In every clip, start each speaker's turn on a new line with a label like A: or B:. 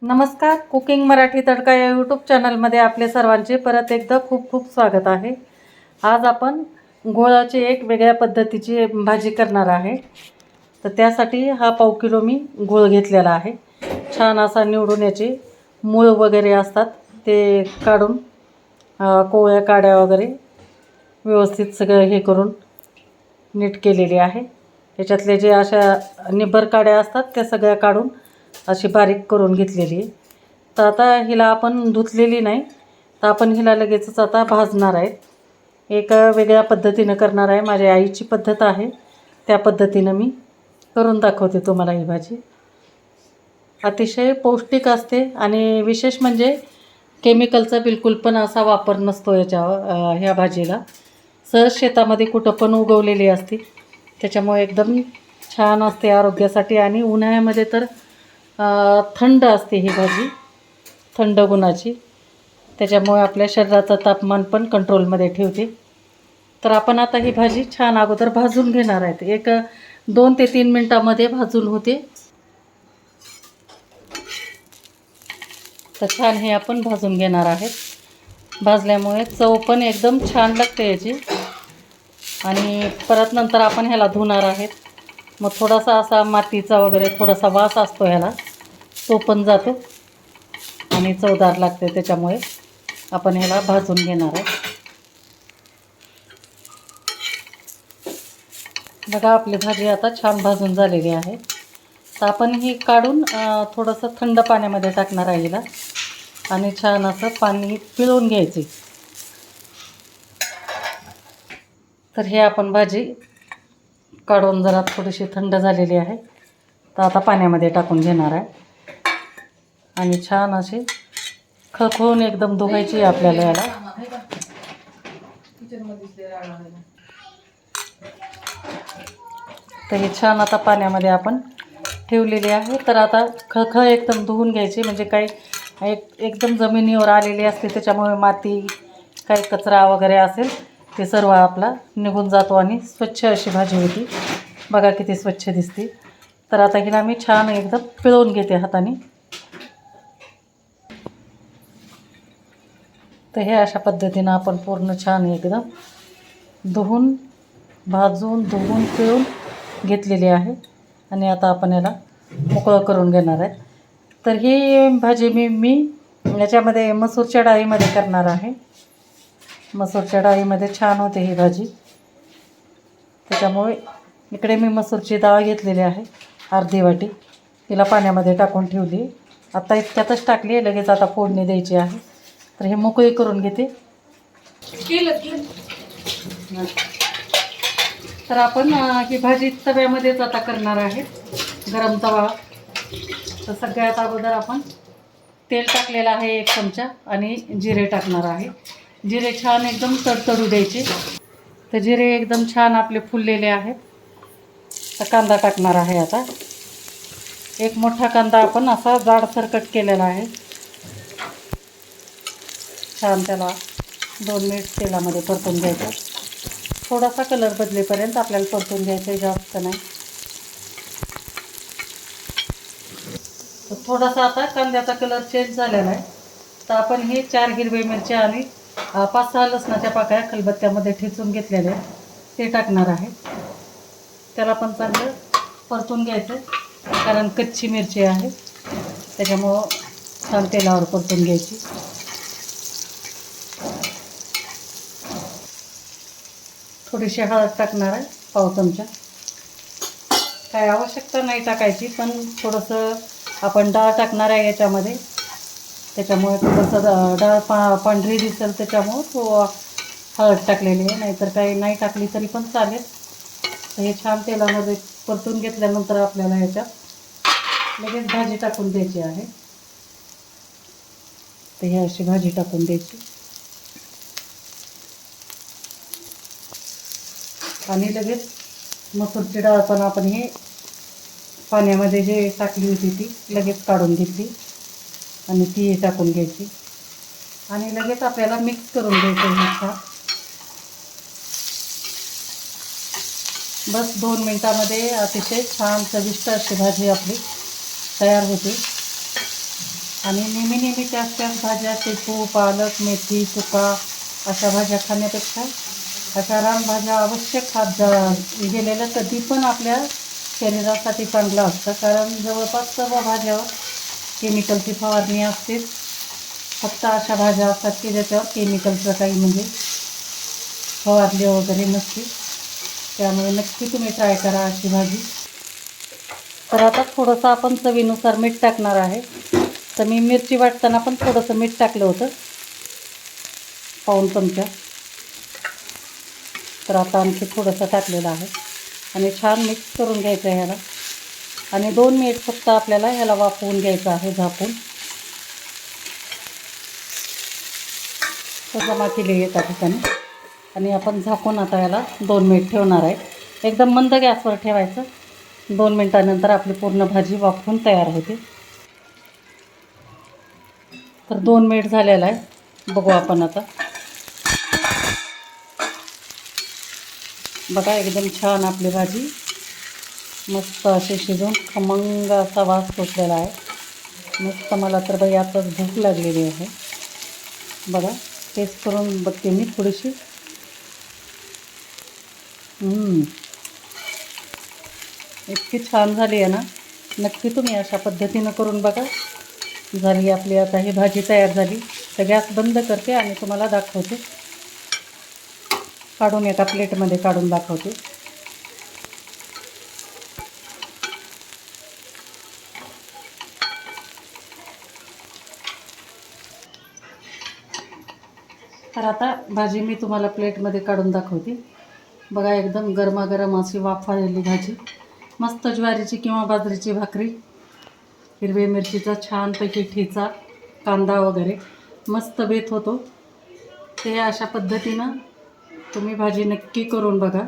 A: नमस्कार. कुकिंग मराठी तडका या यूट्यूब चॅनलमध्ये आपले सर्वांचे परत एकदा खूप खूप स्वागत आहे. आज आपण गुळाची एक वेगळ्या पद्धतीची भाजी करणार आहे. तर त्यासाठी हा पाव किलो मी गूळ घेतलेला आहे. छान असा निवडून याचे मूळ वगैरे असतात ते काढून कोवळ्या काड्या वगैरे व्यवस्थित सगळं हे करून नीट केलेली आहे. याच्यातले जे अशा निब्बर काड्या असतात त्या सगळ्या काढून अशी बारीक करून घेतलेली आहे. तर आता हिला आपण धुतलेली नाही, तर आपण हिला लगेचच आता भाजणार आहेत. एक वेगळ्या पद्धतीनं करणार आहे. माझ्या आईची पद्धत आहे, त्या पद्धतीनं मी करून दाखवते तुम्हाला. ही भाजी अतिशय पौष्टिक असते आणि विशेष म्हणजे केमिकलचा बिलकुल पण असा वापर नसतो ह्या भाजीला. सहज शेतामध्ये कुठं पण उगवलेली असते, त्याच्यामुळे एकदम छान असते आरोग्यासाठी. आणि उन्हाळ्यामध्ये तर थंड असते ही भाजी, थंड गुणाची, त्याच्यामुळे आपल्या शरीराचं तापमान पण कंट्रोलमध्ये ठेवते. तर आपण आता ही भाजी छान अगोदर भाजून घेणार आहेत. एक 2 ते 3 मिनटामध्ये भाजून होते. तर छान हे आपण भाजून घेणार आहेत. भाजल्यामुळे चव पण एकदम छान लागते याची. आणि परत नंतर आपण ह्याला धुणार आहेत. मग थोडासा असा मातीचा वगैरे थोडासा वास असतो ह्याला, तो पण जातो आणि चवदार लागते. त्याच्यामुळे आपण ह्याला भाजून घेणार आहे. बघा, आपली भाजी आता छान भाजून झालेली आहे. तर आपण ही काढून थोडंसं थंड पाण्यामध्ये टाकणार आहे हिला आणि छान असं पाणी पिळून घ्यायचे. तर हे आपण भाजी काढून जरा थोडीशी थंड झालेली आहे, तर आता पाण्यामध्ये टाकून घेणार आहे आणि छान असे खळखळून एकदम धुवायची आपल्याला याला. तर हे छान आता पाण्यामध्ये आपण ठेवलेली आहे. तर आता खळखळ एकदम धुवून घ्यायची, म्हणजे काही एकदम जमिनीवर आलेली असते, त्याच्यामुळे माती काही कचरा वगैरे असेल ते सर्व आपला निघून जातो आणि स्वच्छ अशी भाजी होती. बघा किती स्वच्छ दिसते. तर आता हिला मी छान एकदम पिळून घेते हाताने. तर हे अशा पद्धतीनं आपण पूर्ण छान एकदम धुवून भाजून धुवून पिळून घेतलेली आहे आणि आता आपण याला मोकळं करून घेणार आहे. तर ही भाजी मी याच्यामध्ये मसूरच्या डाळीमध्ये करणार आहे. मसूरच्या डाळीमध्ये छान होते ही भाजी, त्याच्यामुळे इकडे मी मसूरची डाळ घेतलेली आहे अर्धी वाटी. तिला पाण्यामध्ये टाकून ठेवली. आता इतक्यातच टाकली आहे, लगेच आता फोडणी द्यायची आहे. तर हे मोकळी करून घेते. तर आपण ही भाजी तव्यामध्येच आता करणार आहे, गरम तवा. तर सगळ्यात अगोदर आपण तेल टाकलेलं आहे 1 चमचा आणि जिरे टाकणार आहे. जिरे छान एकदम तडतडू द्यायचे. तर जिरे एकदम छान आपले फुललेले आहेत. तर कांदा टाकणार आहे आता. एक मोठा कांदा आपण असा जाडसर कट केलेला आहे. छान त्याला 2 मिनिट तेलामध्ये परतून घ्यायचं. थोडासा कलर बदलेपर्यंत आपल्याला परतून घ्यायचं, जास्त नाही. तर थोडासा आता कांद्याचा कलर चेंज झालेला आहे. तर आपण हे 4 हिरव्या मिरच्या आणि 5-6 लसणाच्या पाकळ्या खलबत्त्यामध्ये ठेचून घेतलेल्या ते टाकणार आहे. त्याला पण चांगलं परतून घ्यायचं, कारण कच्ची मिरची आहे, त्याच्यामुळं छान तेलावर परतून घ्यायची. थोडीशी हळद टाकणार आहे, पाव चमचा. काय आवश्यकता नाही टाकायची, पण थोडंसं आपण डाळ टाकणार आहे याच्यामध्ये, त्याच्यामुळे थोडंसं डाळ पांढरी दिसेल, त्याच्यामुळं तो हळद टाकलेली आहे. नाहीतर काही नाही टाकली तरी पण चालेल. तर हे छान तेलामध्ये परतून घेतल्यानंतर आपल्याला याच्यात लगेच भाजी टाकून द्यायची आहे. तर ही अशी भाजी टाकून द्यायची आणि लगेच मसूरची डाळ पण आपण हे पाण्यामध्ये जे टाकली होती ती लगेच काढून घेतली आणि ती टाकून घ्यायची आणि लगेच आपल्याला मिक्स करून घ्यायचं हे छान. बस 2 मिनटामध्ये अतिशय छान चविष्ट अशी भाजी आपली तयार होते. आणि नेहमी त्याच भाज्या शेपू, पालक, मेथी, चुका अशा भाज्या खाण्यापेक्षा अशा रानभाज्या अवश्य खात गेलेल्या कधी पण आपल्या शरीरासाठी चांगलं असतं. कारण जवळपास सर्व भाज्यावर केमिकलची फवारणी असते. फक्त अशा भाज्या असतात की ज्याच्यावर केमिकलचं काही म्हणजे फवारणी वगैरे नसते. त्यामुळे नक्की तुम्ही ट्राय करा अशी भाजी. तर आता थोडंसं आपण चवीनुसार मीठ टाकणार आहे. तर मी मिरची वाटताना पण थोडंसं मीठ टाकलं होतं, पाऊण चमचा. तर आता आणखी थोडंसं टाकलेलं आहे आणि छान मिक्स करून घ्यायचं आहे ह्याला. आणि 2 मिनिट फक्त आपल्याला ह्याला वाफवून घ्यायचं आहे झाकून. तर जमा केली एका ठिकाणी आणि आपण झाकून आता याला 2 मिनिट ठेवणार आहे. एकदम मंद गॅसवर ठेवायचं. 2 मिनिटानंतर आपली पूर्ण भाजी वाफवून तयार होते. तर 2 मिनिट झालेला आहे. बघू आपण आता. बघा एकदम छान आपली भाजी मस्त अशी शिजून खमंग असा वास सुटलेला आहे. मस्त. मला तर बाई आताच भूक लागलेली आहे. बघा टेस्ट करून बघते मी थोडीशी. इतकी छान झाली आहे ना. नक्की तुम्ही अशा पद्धतीनं करून बघा. झाली आपली आता ही भाजी तयार झाली. तर गॅस बंद करते आणि तुम्हाला दाखवते. काढून एका प्लेटमध्ये काढून दाखवते. तर आता भाजी मी तुम्हाला प्लेटमध्ये काढून दाखवते. बघा एकदम गरमागरम अशी वाफाळलेली भाजी. मस्त ज्वारीची किंवा बाजरीची भाकरी, हिरवी मिरचीचा छानपैकी ठेचा, कांदा वगैरे मस्त बेत होतो. ते अशा पद्धतीनं तुम्ही भाजी नक्की करून बघा.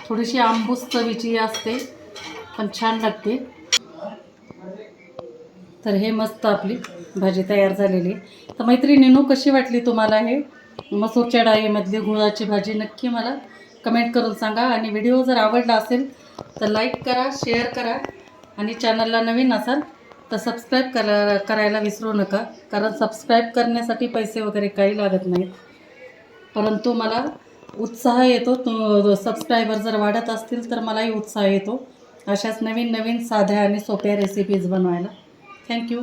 A: थोडीशी आंबूस चवीची असते पण छान लागते. तर हे मस्त आपली भाजी तयार झालेली. तर मैत्रिणींनो, कशी वाटली तुम्हाला हे मसूरच्या डाळीमधली गुळाची भाजी? नक्की मला कमेंट करून सांगा. आणि व्हिडिओ जर आवडला असेल तर लाईक करा, शेअर करा आणि चॅनलला नवीन असाल तर सबस्क्राईब करायला विसरू नका. कारण सबस्क्राईब करण्यासाठी पैसे वगैरे काही लागत नाहीत, परंतु मला उत्साह येतो. सबस्क्रायबर जर वाढत असतील तर मलाही उत्साह येतो अशाच नवीन साध्या आणि सोप्या रेसिपीज बनवायला. थँक्यू.